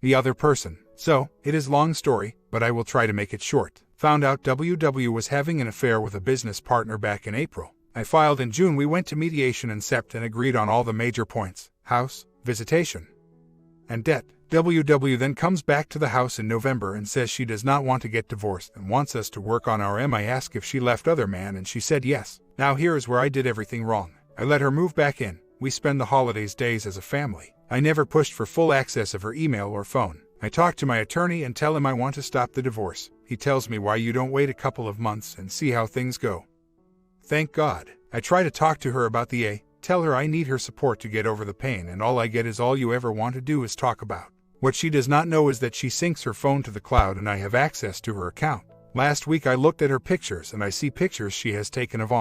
the other person. So, it is long story, but I will try to make it short. Found out WW was having an affair with a business partner back in April. I filed in June. We went to mediation and SEPT and agreed on all the major points: house, visitation, and debt. WW then comes back to the house in November and says she does not want to get divorced and wants us to work on our I asked if she left other man and she said yes. Now here is where I did everything wrong. I let her move back in. We spend the holidays days as a family. I never pushed for full access of her email or phone. I talk to my attorney and tell him I want to stop the divorce. He tells me, why you don't wait a couple of months and see how things go. Thank God. I try to talk to her about the tell her I need her support to get over the pain, and all I get is all you ever want to do is talk about. What she does not know is that she syncs her phone to the cloud and I have access to her account. Last week I looked at her pictures and I see pictures she has taken of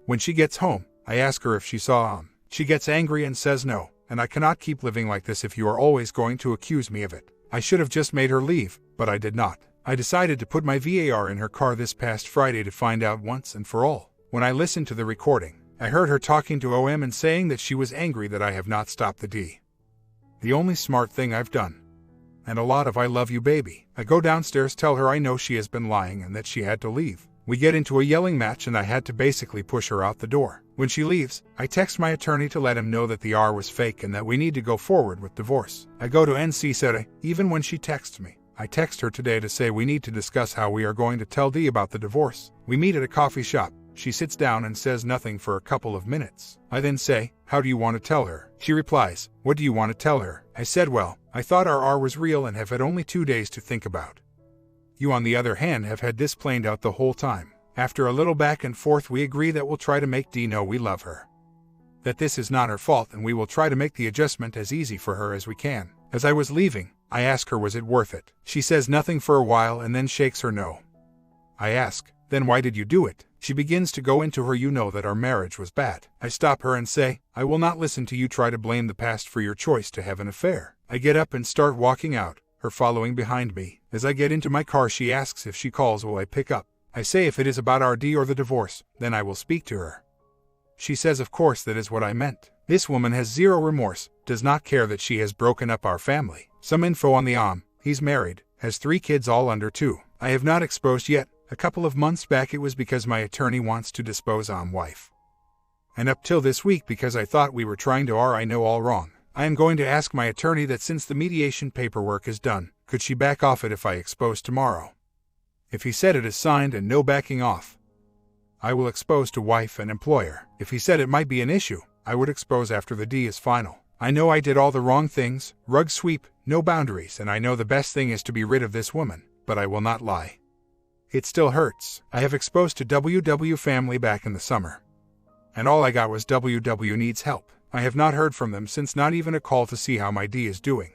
When she gets home, I ask her if she saw She gets angry and says no, and I cannot keep living like this if you are always going to accuse me of it. I should have just made her leave, but I did not. I decided to put my VAR in her car this past Friday to find out once and for all. When I listened to the recording, I heard her talking to OM and saying that she was angry that I have not stopped the D. The only smart thing I've done. And a lot of I love you baby. I go downstairs, tell her I know she has been lying and that she had to leave. We get into a yelling match and I had to basically push her out the door. When she leaves, I text my attorney to let him know that the R was fake and that we need to go forward with divorce. I go to NC City, even when she texts me. I text her today to say we need to discuss how we are going to tell D about the divorce. We meet at a coffee shop. She sits down and says nothing for a couple of minutes. I then say, how do you want to tell her? She replies, what do you want to tell her? I said, well, I thought our R was real and have had only 2 days to think about. You on the other hand have had this planned out the whole time. After a little back and forth we agree that we'll try to make D know we love her. That this is not her fault and we will try to make the adjustment as easy for her as we can. As I was leaving, I ask her was it worth it? She says nothing for a while and then shakes her no. I ask, then why did you do it? She begins to go into her you know that our marriage was bad. I stop her and say, I will not listen to you try to blame the past for your choice to have an affair. I get up and start walking out, her following behind me. As I get into my car she asks if she calls will I pick up. I say if it is about our D or the divorce, then I will speak to her. She says of course that is what I meant. This woman has zero remorse, does not care that she has broken up our family. Some info on the he's married, has 3 kids all under 2. I have not exposed yet. A couple of months back it was because my attorney wants to dispose wife. And up till this week because I thought we were trying to I know all wrong. I am going to ask my attorney that since the mediation paperwork is done, could she back off it if I expose tomorrow? If he said it is signed and no backing off, I will expose to wife and employer. If he said it might be an issue, I would expose after the D is final. I know I did all the wrong things, rug sweep, no boundaries, and I know the best thing is to be rid of this woman, but I will not lie. It still hurts. I have exposed to WW family back in the summer. And all I got was WW needs help. I have not heard from them since, not even a call to see how my D is doing.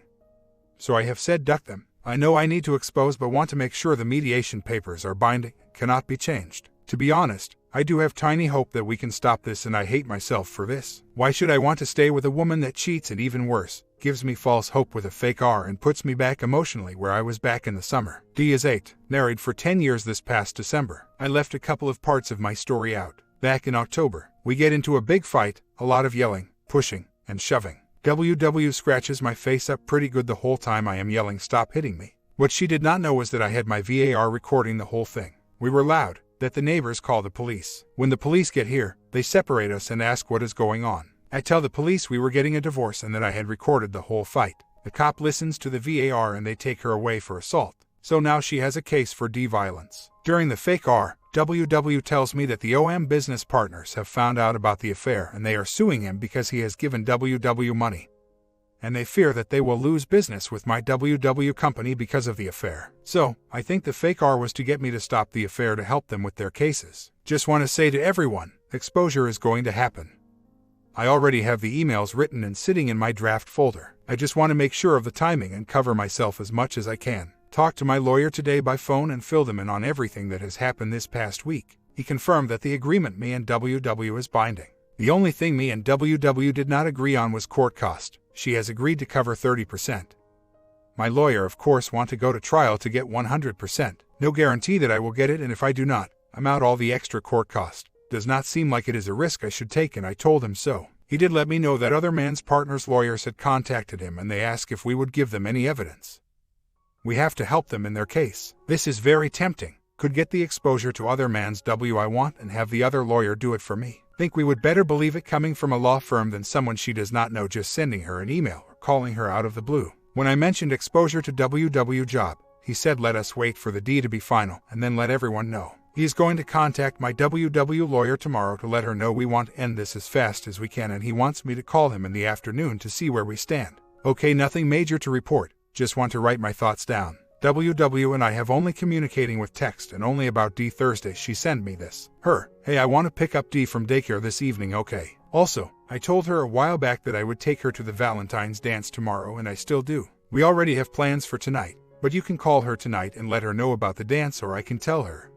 So I have said duck them. I know I need to expose but want to make sure the mediation papers are binding, cannot be changed. To be honest, I do have tiny hope that we can stop this and I hate myself for this. Why should I want to stay with a woman that cheats and even worse, gives me false hope with a fake R and puts me back emotionally where I was back in the summer. D is 8, married for 10 years this past December. I left a couple of parts of my story out. Back in October, we get into a big fight, a lot of yelling, pushing, and shoving. WW scratches my face up pretty good the whole time I am yelling stop hitting me. What she did not know was that I had my VAR recording the whole thing. We were loud, that the neighbors call the police. When the police get here, they separate us and ask what is going on. I tell the police we were getting a divorce and that I had recorded the whole fight. The cop listens to the VAR and they take her away for assault. So now she has a case for D violence. During the fake R, WW tells me that the OM business partners have found out about the affair and they are suing him because he has given WW money. And they fear that they will lose business with my WW company because of the affair. So, I think the fake R was to get me to stop the affair to help them with their cases. Just want to say to everyone, exposure is going to happen. I already have the emails written and sitting in my draft folder. I just want to make sure of the timing and cover myself as much as I can. Talked to my lawyer today by phone and filled him in on everything that has happened this past week. He confirmed that the agreement me and WW is binding. The only thing me and WW did not agree on was court cost. She has agreed to cover 30%. My lawyer of course want to go to trial to get 100%. No guarantee that I will get it, and if I do not, I'm out all the extra court cost. Does not seem like it is a risk I should take, and I told him so. He did let me know that other man's partner's lawyers had contacted him and they asked if we would give them any evidence. We have to help them in their case. This is very tempting. Could get the exposure to other man's W I want and have the other lawyer do it for me. Think we would better believe it coming from a law firm than someone she does not know just sending her an email or calling her out of the blue. When I mentioned exposure to WW job, he said let us wait for the D to be final and then let everyone know. He is going to contact my WW lawyer tomorrow to let her know we want to end this as fast as we can, and he wants me to call him in the afternoon to see where we stand. Okay, nothing major to report, just want to write my thoughts down. WW and I have only communicating with text and only about D. Thursday she sent me this. Hey, I want to pick up D from daycare this evening, okay? Also, I told her a while back that I would take her to the Valentine's dance tomorrow, and I still do. We already have plans for tonight, but you can call her tonight and let her know about the dance, or I can tell her.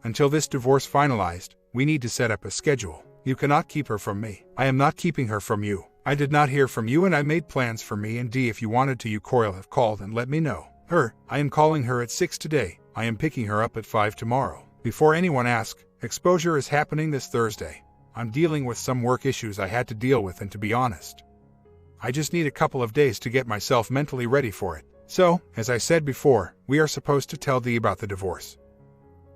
Until this divorce finalized, we need to set up a schedule. You cannot keep her from me. I am not keeping her from you. I did not hear from you and I made plans for me and D. If you wanted to, you could have called and let me know. I am calling her at 6 today. I am picking her up at 5 tomorrow. Before anyone asks, exposure is happening this Thursday. I'm dealing with some work issues I had to deal with, and to be honest, I just need a couple of days to get myself mentally ready for it. So, as I said before, we are supposed to tell D about the divorce.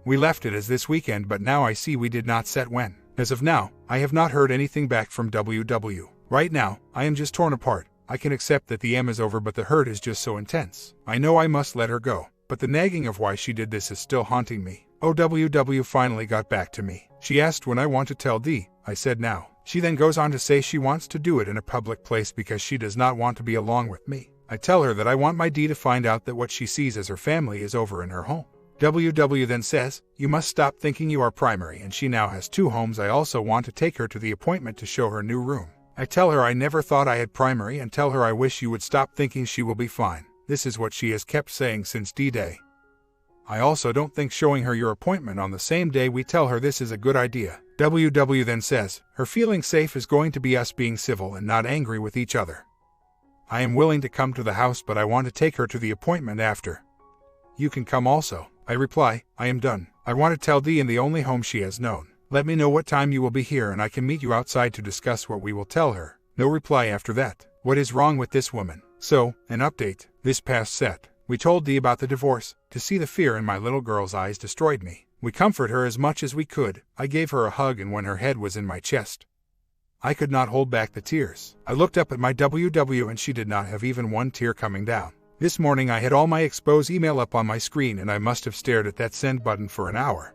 We left it as this weekend, but now I see we did not set when. As of now, I have not heard anything back from WW. Right now, I am just torn apart. I can accept that the M is over, but the hurt is just so intense. I know I must let her go, but the nagging of why she did this is still haunting me. WW finally got back to me. She asked when I want to tell D. I said now. She then goes on to say she wants to do it in a public place because she does not want to be along with me. I tell her that I want my D to find out that what she sees as her family is over in her home. WW then says, you must stop thinking you are primary, and she now has 2 homes. I also want to take her to the appointment to show her new room. I tell her I never thought I had primary and tell her I wish you would stop thinking she will be fine. This is what she has kept saying since D-Day. I also don't think showing her your appointment on the same day we tell her this is a good idea. WW then says, her feeling safe is going to be us being civil and not angry with each other. I am willing to come to the house, but I want to take her to the appointment after. You can come also. I reply, I am done. I want to tell D in the only home she has known. Let me know what time you will be here and I can meet you outside to discuss what we will tell her. No reply after that. What is wrong with this woman? So, an update. This past set, we told D about the divorce. To see the fear in my little girl's eyes destroyed me. We comfort her as much as we could. I gave her a hug, and when her head was in my chest, I could not hold back the tears. I looked up at my WW and she did not have even one tear coming down. This morning I had all my expose email up on my screen and I must have stared at that send button for an hour.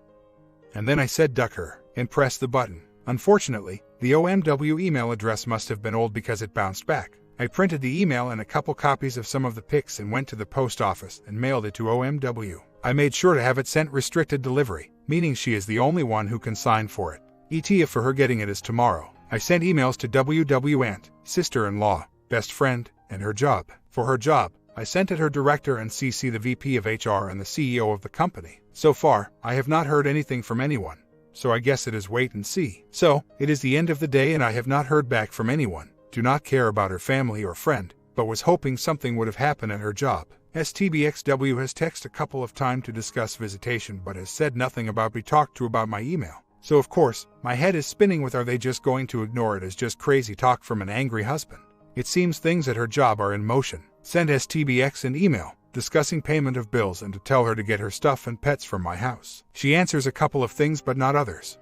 And then I said duck her and pressed the button. Unfortunately, the OMW email address must have been old because it bounced back. I printed the email and a couple copies of some of the pics and went to the post office and mailed it to OMW. I made sure to have it sent restricted delivery, meaning she is the only one who can sign for it. ETA for her getting it is tomorrow. I sent emails to WW aunt, sister-in-law, best friend, and her job. For her job, I sent it her director and CC the VP of HR and the CEO of the company. So far, I have not heard anything from anyone, so I guess it is wait and see. So, it is the end of the day and I have not heard back from anyone. Do not care about her family or friend, but was hoping something would have happened at her job. STBXW has texted a couple of times to discuss visitation but has said nothing about be talked to about my email. So of course, my head is spinning with are they just going to ignore it as just crazy talk from an angry husband? It seems things at her job are in motion. Send STBX an email, discussing payment of bills and to tell her to get her stuff and pets from my house. She answers a couple of things but not others.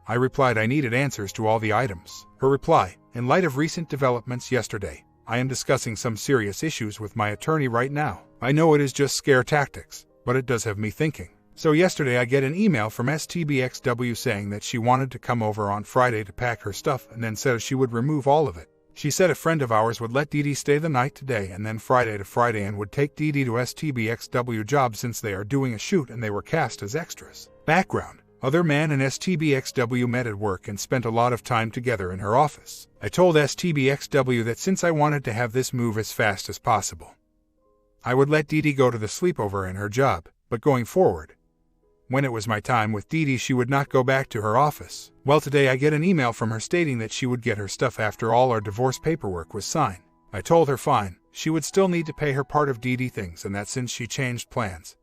I replied I needed answers to all the items. Her reply, in light of recent developments yesterday, I am discussing some serious issues with my attorney right now. I know it is just scare tactics, but it does have me thinking. So yesterday I get an email from STBXW saying that she wanted to come over on Friday to pack her stuff and then said she would remove all of it. She said a friend of ours would let Dee Dee stay the night today and then Friday to Friday and would take Dee Dee to STBXW job since they are doing a shoot and they were cast as extras. Background. Other man and STBXW met at work and spent a lot of time together in her office. I told STBXW that since I wanted to have this move as fast as possible, I would let Dee Dee go to the sleepover in her job, but going forward, when it was my time with Dee Dee, she would not go back to her office. Well, today I get an email from her stating that she would get her stuff after all our divorce paperwork was signed. I told her fine, she would still need to pay her part of Dee Dee things and that since she changed plans,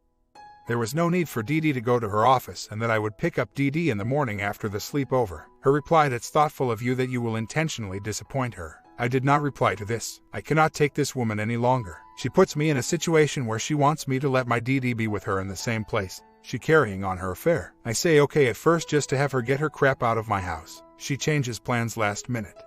there was no need for Dee Dee to go to her office and that I would pick up Dee Dee in the morning after the sleepover. Her replied, it's thoughtful of you that you will intentionally disappoint her. I did not reply to this. I cannot take this woman any longer. She puts me in a situation where she wants me to let my DD be with her in the same place. She carrying on her affair. I say okay at first just to have her get her crap out of my house. She changes plans last minute.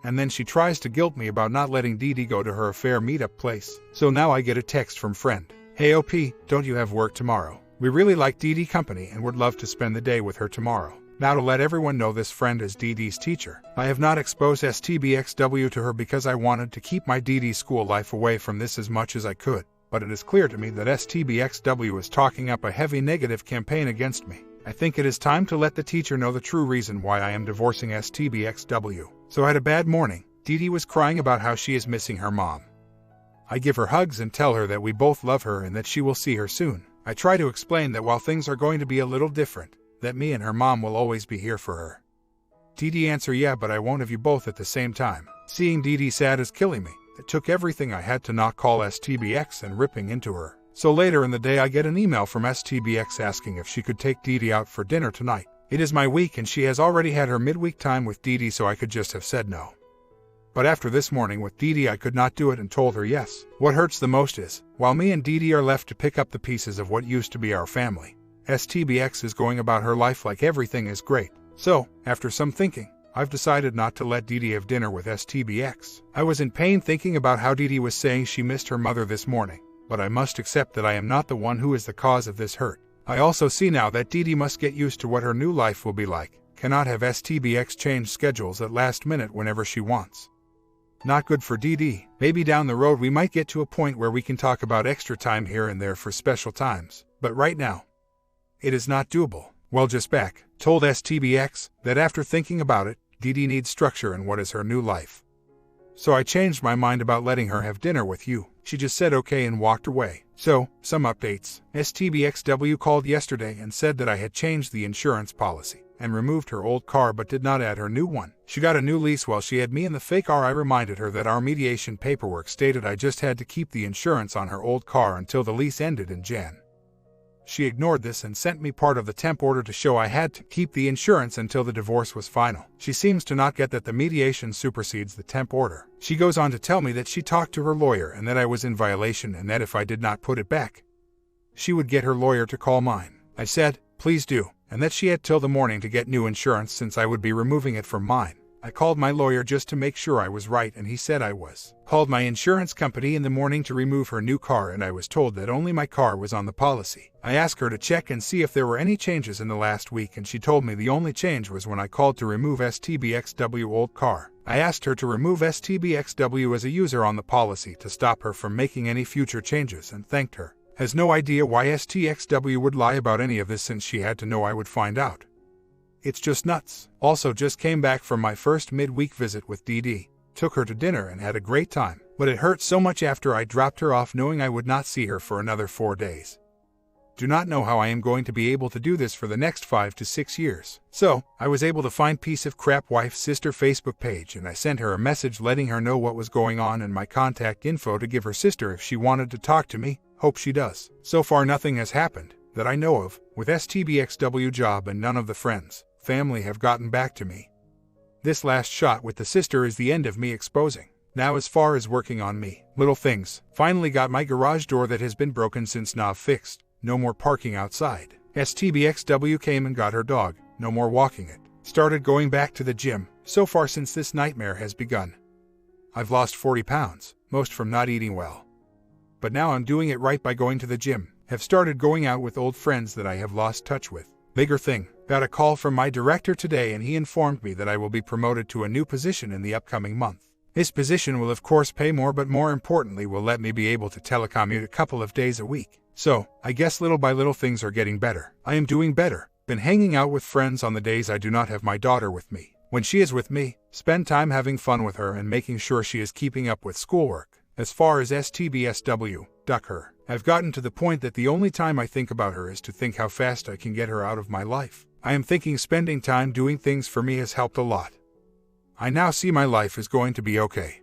And then she tries to guilt me about not letting DD go to her affair meetup place. So now I get a text from friend. Hey OP, don't you have work tomorrow? We really like DD company and would love to spend the day with her tomorrow. Now to let everyone know this friend is DD's teacher. I have not exposed STBXW to her because I wanted to keep my DD school life away from this as much as I could. But it is clear to me that STBXW is talking up a heavy negative campaign against me. I think it is time to let the teacher know the true reason why I am divorcing STBXW. So I had a bad morning. DD was crying about how she is missing her mom. I give her hugs and tell her that we both love her and that she will see her soon. I try to explain that while things are going to be a little different, that me and her mom will always be here for her. DD answer, yeah, but I won't have you both at the same time. Seeing DD sad is killing me. It took everything I had to not call STBX and ripping into her. So later in the day I get an email from STBX asking if she could take DD out for dinner tonight. It is my week and she has already had her midweek time with DD, so I could just have said no. But after this morning with DD I could not do it and told her yes. What hurts the most is, while me and DD are left to pick up the pieces of what used to be our family, STBX is going about her life like everything is great. So, after some thinking, I've decided not to let DD have dinner with STBX. I was in pain thinking about how DD was saying she missed her mother this morning, but I must accept that I am not the one who is the cause of this hurt. I also see now that DD must get used to what her new life will be like. Cannot have STBX change schedules at last minute whenever she wants. Not good for DD. Maybe down the road we might get to a point where we can talk about extra time here and there for special times, but right now, it is not doable. Well, just back, told STBX that after thinking about it, DD needs structure in what is her new life. So I changed my mind about letting her have dinner with you. She just said okay and walked away. So, some updates. STBXW called yesterday and said that I had changed the insurance policy and removed her old car but did not add her new one. She got a new lease while she had me in the fake car. I reminded her that our mediation paperwork stated I just had to keep the insurance on her old car until the lease ended in Jan. She ignored this and sent me part of the temp order to show I had to keep the insurance until the divorce was final. She seems to not get that the mediation supersedes the temp order. She goes on to tell me that she talked to her lawyer and that I was in violation and that if I did not put it back, she would get her lawyer to call mine. I said, please do, and that she had till the morning to get new insurance since I would be removing it from mine. I called my lawyer just to make sure I was right and he said I was. Called my insurance company in the morning to remove her new car and I was told that only my car was on the policy. I asked her to check and see if there were any changes in the last week and she told me the only change was when I called to remove STBXW old car. I asked her to remove STBXW as a user on the policy to stop her from making any future changes and thanked her. Has no idea why STXW would lie about any of this since she had to know I would find out. It's just nuts. Also just came back from my first midweek visit with DD. Took her to dinner and had a great time, but it hurt so much after I dropped her off knowing I would not see her for another 4 days. Do not know how I am going to be able to do this for the next 5 to 6 years. So, I was able to find piece of crap wife's sister Facebook page and I sent her a message letting her know what was going on and my contact info to give her sister if she wanted to talk to me. Hope she does. So far nothing has happened, that I know of, with STBXW job and none of the friends, family have gotten back to me. This last shot with the sister is the end of me exposing. Now as far as working on me, little things. Finally got my garage door that has been broken since Nav fixed. No more parking outside. STBXW came and got her dog. No more walking it. Started going back to the gym. So far since this nightmare has begun, I've lost 40 pounds, most from not eating well. But now I'm doing it right by going to the gym. Have started going out with old friends that I have lost touch with. Bigger thing. Got a call from my director today and he informed me that I will be promoted to a new position in the upcoming month. This position will of course pay more, but more importantly will let me be able to telecommute a couple of days a week. So, I guess little by little things are getting better. I am doing better. Been hanging out with friends on the days I do not have my daughter with me. When she is with me, spend time having fun with her and making sure she is keeping up with schoolwork. As far as STBSW, duck her. I've gotten to the point that the only time I think about her is to think how fast I can get her out of my life. I am thinking spending time doing things for me has helped a lot. I now see my life is going to be okay.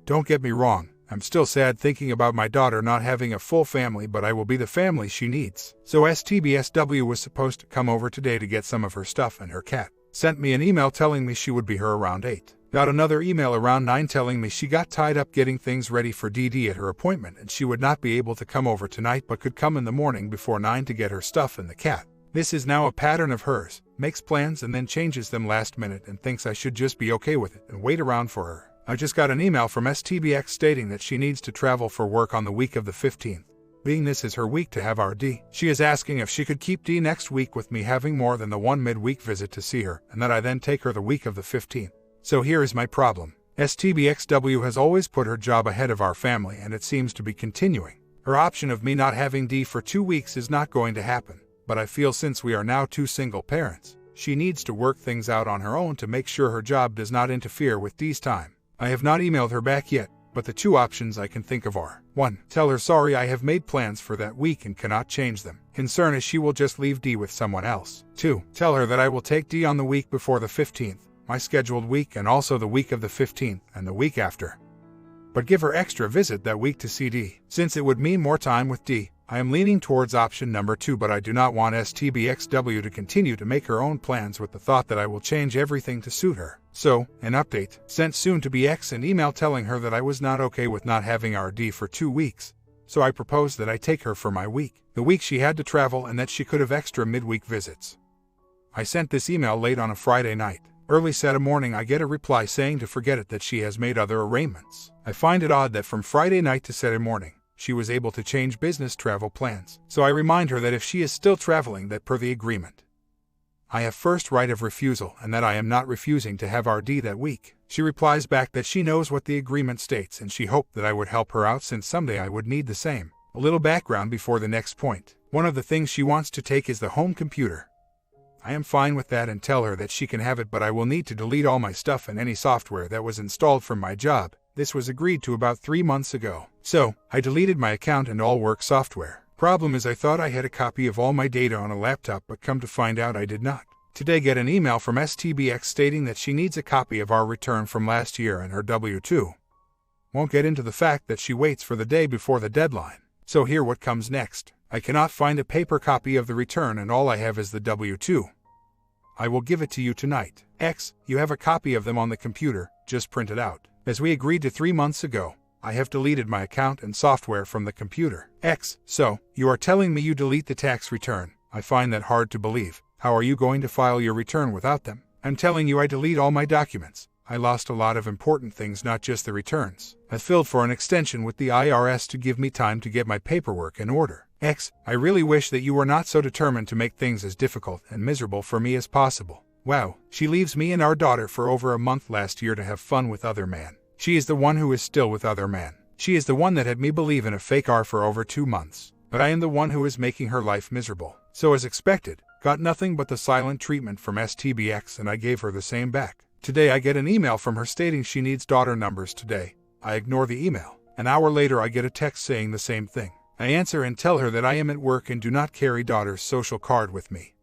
Don't get me wrong, I'm still sad thinking about my daughter not having a full family, but I will be the family she needs. So STBSW was supposed to come over today to get some of her stuff and her cat. Sent me an email telling me she would be here around 8. Got another email around 9 telling me she got tied up getting things ready for DD at her appointment and she would not be able to come over tonight but could come in the morning before 9 to get her stuff and the cat. This is now a pattern of hers, makes plans and then changes them last minute and thinks I should just be okay with it and wait around for her. I just got an email from STBX stating that she needs to travel for work on the week of the 15th. Being this is her week to have our D, she is asking if she could keep D next week with me having more than the one midweek visit to see her and that I then take her the week of the 15th. So here is my problem. STBXW has always put her job ahead of our family and it seems to be continuing. Her option of me not having D for 2 weeks is not going to happen, but I feel since we are now 2 single parents, she needs to work things out on her own to make sure her job does not interfere with D's time. I have not emailed her back yet, but the 2 options I can think of are: 1. Tell her sorry I have made plans for that week and cannot change them. Concern is she will just leave D with someone else. 2. Tell her that I will take D on the week before the 15th. My scheduled week and also the week of the 15th and the week after. But give her extra visit that week to see D. Since it would mean more time with D, I am leaning towards option number 2, but I do not want STBXW to continue to make her own plans with the thought that I will change everything to suit her. So, an update, sent soon to be X an email telling her that I was not okay with not having our D for 2 weeks. So I proposed that I take her for my week, the week she had to travel and that she could have extra midweek visits. I sent this email late on a Friday night. Early Saturday morning I get a reply saying to forget it, that she has made other arrangements. I find it odd that from Friday night to Saturday morning, she was able to change business travel plans. So I remind her that if she is still traveling, that per the agreement, I have first right of refusal and that I am not refusing to have our D that week. She replies back that she knows what the agreement states and she hoped that I would help her out since someday I would need the same. A little background before the next point. One of the things she wants to take is the home computer. I am fine with that and tell her that she can have it, but I will need to delete all my stuff and any software that was installed from my job. This was agreed to about 3 months ago. So, I deleted my account and all work software. Problem is I thought I had a copy of all my data on a laptop, but come to find out I did not. Today get an email from STBX stating that she needs a copy of our return from last year and her W-2. Won't get into the fact that she waits for the day before the deadline. So here what comes next. I cannot find a paper copy of the return and all I have is the W-2. I will give it to you tonight. X, you have a copy of them on the computer, just print it out. As we agreed to 3 months ago, I have deleted my account and software from the computer. X, so, you are telling me you delete the tax return. I find that hard to believe. How are you going to file your return without them? I'm telling you I delete all my documents. I lost a lot of important things, not just the returns. I filled for an extension with the IRS to give me time to get my paperwork in order. X, I really wish that you were not so determined to make things as difficult and miserable for me as possible. Wow, she leaves me and our daughter for over a month last year to have fun with other man. She is the one who is still with other man. She is the one that had me believe in a fake R for over 2 months. But I am the one who is making her life miserable. So as expected, got nothing but the silent treatment from STBX and I gave her the same back. Today I get an email from her stating she needs daughter numbers today. I ignore the email. An hour later I get a text saying the same thing. I answer and tell her that I am at work and do not carry daughter's social card with me.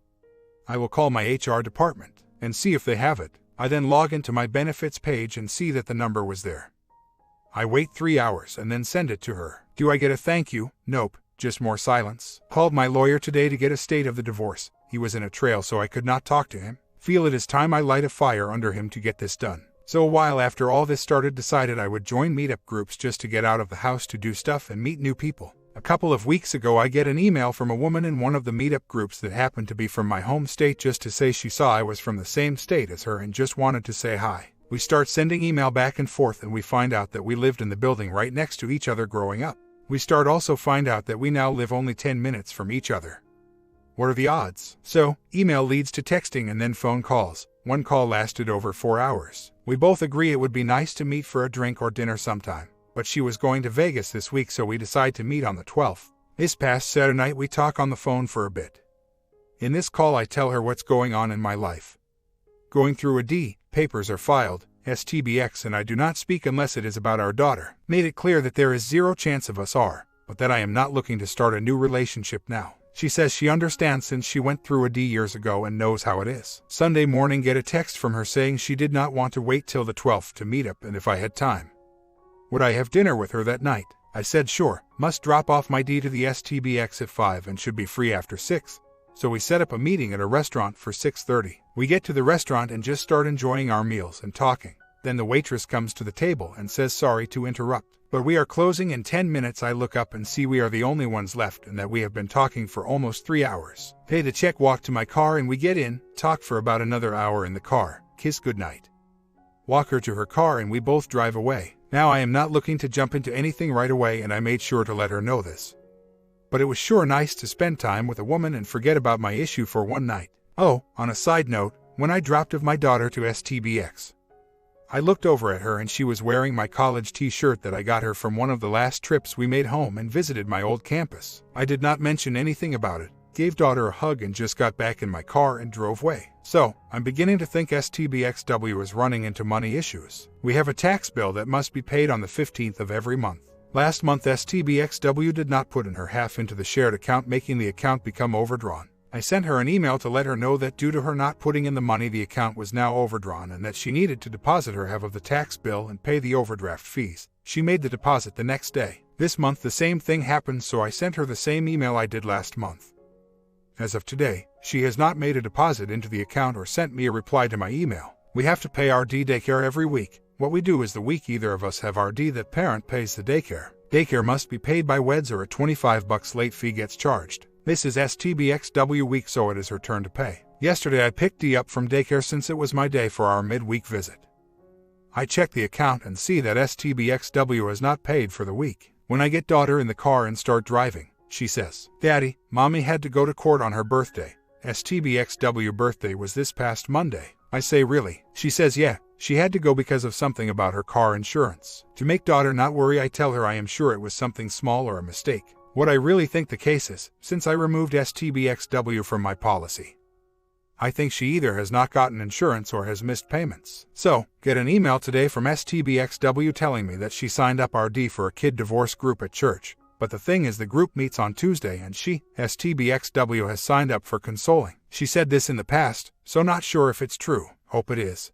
I will call my HR department and see if they have it. I then log into my benefits page and see that the number was there. I wait 3 hours and then send it to her. Do I get a thank you? Nope, just more silence. Called my lawyer today to get a state of the divorce. He was in a trail so I could not talk to him. Feel it is time I light a fire under him to get this done. So a while after all this started, decided I would join meetup groups just to get out of the house to do stuff and meet new people. A couple of weeks ago I get an email from a woman in one of the meetup groups that happened to be from my home state just to say she saw I was from the same state as her and just wanted to say hi. We start sending email back and forth and we find out that we lived in the building right next to each other growing up. We start also find out that we now live only 10 minutes from each other. What are the odds? So, email leads to texting and then phone calls. One call lasted over 4 hours. We both agree it would be nice to meet for a drink or dinner sometime. But she was going to Vegas this week so we decide to meet on the 12th. This past Saturday night we talk on the phone for a bit. In this call I tell her what's going on in my life. Going through a D, papers are filed, STBX, and I do not speak unless it is about our daughter. Made it clear that there is 0 chance of us are, but that I am not looking to start a new relationship now. She says she understands since she went through a D years ago and knows how it is. Sunday morning get a text from her saying she did not want to wait till the 12th to meet up and if I had time, would I have dinner with her that night? I said sure, must drop off my D to the STBX at 5 and should be free after 6. So we set up a meeting at a restaurant for 6:30. We get to the restaurant and just start enjoying our meals and talking. Then the waitress comes to the table and says sorry to interrupt, but we are closing in 10 minutes. I look up and see we are the only ones left and that we have been talking for almost 3 hours. Pay the check, walk to my car, and we get in, talk for about another hour in the car, kiss goodnight. Walk her to her car and we both drive away. Now I am not looking to jump into anything right away, and I made sure to let her know this. But it was sure nice to spend time with a woman and forget about my issue for one night. Oh, on a side note, when I dropped off my daughter to STBX, I looked over at her and she was wearing my college t-shirt that I got her from one of the last trips we made home and visited my old campus. I did not mention anything about it, gave daughter a hug, and just got back in my car and drove away. So, I'm beginning to think STBXW is running into money issues. We have a tax bill that must be paid on the 15th of every month. Last month STBXW did not put in her half into the shared account, making the account become overdrawn. I sent her an email to let her know that due to her not putting in the money, the account was now overdrawn and that she needed to deposit her half of the tax bill and pay the overdraft fees. She made the deposit the next day. This month the same thing happened, so I sent her the same email I did last month. As of today, she has not made a deposit into the account or sent me a reply to my email. We have to pay RD daycare every week. What we do is the week either of us have RD, that parent pays the daycare. Daycare must be paid by WEDS or a $25 late fee gets charged. This is STBXW week, so it is her turn to pay. Yesterday I picked D up from daycare since it was my day for our midweek visit. I check the account and see that STBXW has not paid for the week. When I get daughter in the car and start driving, she says, "Daddy, Mommy had to go to court on her birthday. STBXW birthday was this past Monday." I say, "Really?" She says, "Yeah, she had to go because of something about her car insurance. To make daughter not worry, I tell her I am sure it was something small or a mistake. What I really think the case is, since I removed STBXW from my policy, I think she either has not gotten insurance or has missed payments." So, get an email today from STBXW telling me that she signed up RD for a kid divorce group at church. But the thing is, the group meets on Tuesday and she, STBXW, has signed up for consoling. She said this in the past, so not sure if it's true. Hope it is.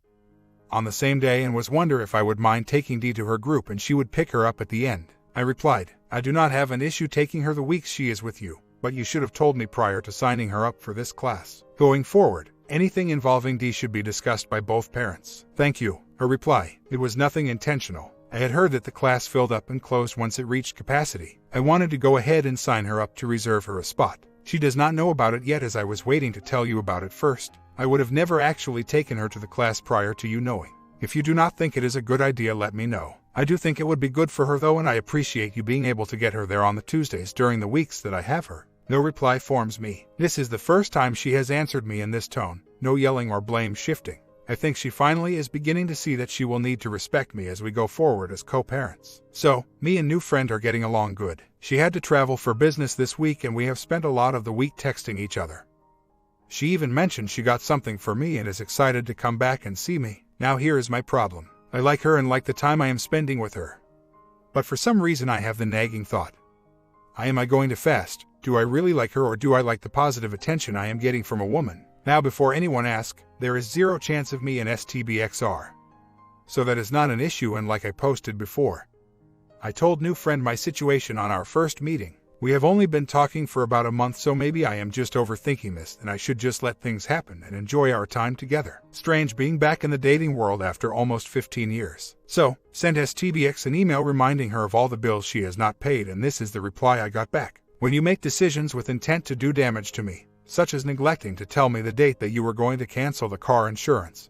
On the same day, and was wonder if I would mind taking D to her group and she would pick her up at the end. I replied, "I do not have an issue taking her the weeks she is with you, but you should have told me prior to signing her up for this class. Going forward, anything involving D should be discussed by both parents. Thank you." Her reply, "It was nothing intentional. I had heard that the class filled up and closed once it reached capacity. I wanted to go ahead and sign her up to reserve her a spot. She does not know about it yet, as I was waiting to tell you about it first. I would have never actually taken her to the class prior to you knowing. If you do not think it is a good idea, let me know. I do think it would be good for her though, and I appreciate you being able to get her there on the Tuesdays during the weeks that I have her." No reply forms me. This is the first time she has answered me in this tone. No yelling or blame shifting. I think she finally is beginning to see that she will need to respect me as we go forward as co-parents. So, me and new friend are getting along good. She had to travel for business this week and we have spent a lot of the week texting each other. She even mentioned she got something for me and is excited to come back and see me. Now here is my problem. I like her and like the time I am spending with her. But for some reason I have the nagging thought. Am I going to fast? Do I really like her, or do I like the positive attention I am getting from a woman? Now, before anyone asks, there is zero chance of me in STBXR. So that is not an issue, and like I posted before, I told new friend my situation on our first meeting. We have only been talking for about a month, so maybe I am just overthinking this and I should just let things happen and enjoy our time together. Strange being back in the dating world after almost 15 years. So, sent STBX an email reminding her of all the bills she has not paid, and this is the reply I got back. "When you make decisions with intent to do damage to me, such as neglecting to tell me the date that you were going to cancel the car insurance,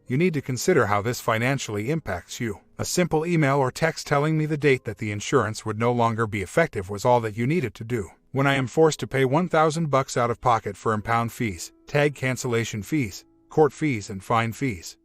you need to consider how this financially impacts you. A simple email or text telling me the date that the insurance would no longer be effective was all that you needed to do. When I am forced to pay $1,000 out of pocket for impound fees, tag cancellation fees, court fees, and fine fees,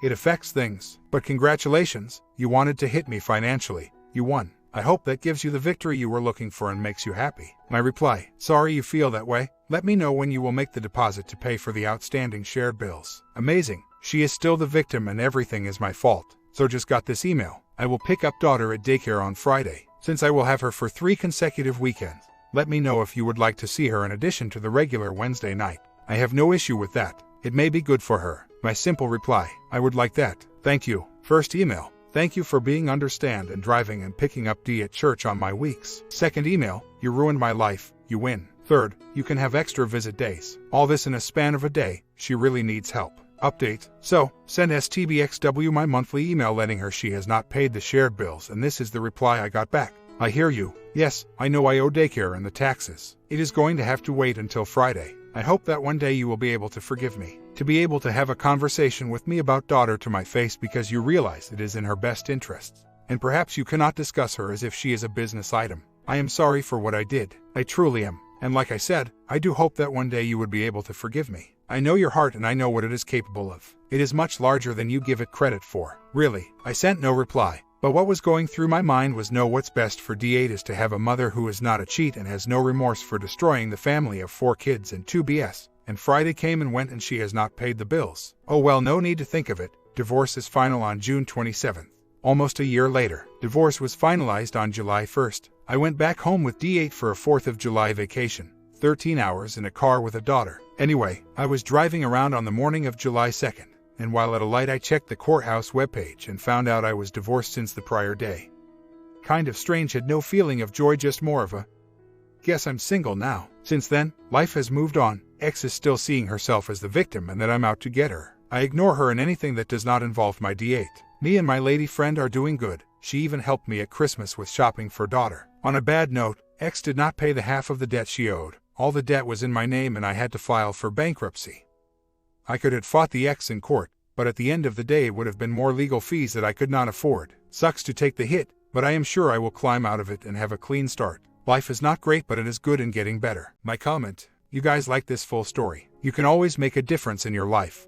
it affects things. But congratulations, you wanted to hit me financially. You won. I hope that gives you the victory you were looking for and makes you happy." My reply, "Sorry you feel that way. Let me know when you will make the deposit to pay for the outstanding shared bills." Amazing. She is still the victim and everything is my fault. So just got this email. I will pick up daughter at daycare on Friday, since I will have her for 3 consecutive weekends. Let me know if you would like to see her in addition to the regular Wednesday night. I have no issue with that. It may be good for her. My simple reply, "I would like that. Thank you." First email, "Thank you for being understand and driving and picking up D at church on my weeks." Second email, "You ruined my life. You win." Third, "You can have extra visit days." All this in a span of a day. She really needs help. Update. So, send STBXW my monthly email letting her she has not paid the shared bills, and this is the reply I got back. I hear you. Yes, I know I owe daycare and the taxes. It is going to have to wait until Friday. I hope that one day you will be able to forgive me. To be able to have a conversation with me about daughter to my face because you realize it is in her best interests. And perhaps you cannot discuss her as if she is a business item. I am sorry for what I did. I truly am. And like I said, I do hope that one day you would be able to forgive me. I know your heart and I know what it is capable of. It is much larger than you give it credit for. Really. I sent no reply. But what was going through my mind was no, what's best for D8 is to have a mother who is not a cheat and has no remorse for destroying the family of 4 kids and 2 BS. And Friday came and went and she has not paid the bills. Oh well, no need to think of it. Divorce is final on June 27th. Almost a year later, divorce was finalized on July 1st. I went back home with D8 for a 4th of July vacation. 13 hours in a car with a daughter. Anyway, I was driving around on the morning of July 2nd. And while at a light I checked the courthouse webpage and found out I was divorced since the prior day. Kind of strange, had no feeling of joy, just more of a guess I'm single now. Since then, life has moved on. X is still seeing herself as the victim and that I'm out to get her. I ignore her in anything that does not involve my D8. Me and my lady friend are doing good. She even helped me at Christmas with shopping for daughter. On a bad note, X did not pay the half of the debt she owed. All the debt was in my name and I had to file for bankruptcy. I could have fought the X in court, but at the end of the day it would have been more legal fees that I could not afford. Sucks to take the hit, but I am sure I will climb out of it and have a clean start. Life is not great, but it is good and getting better. My comment: you guys like this full story. You can always make a difference in your life.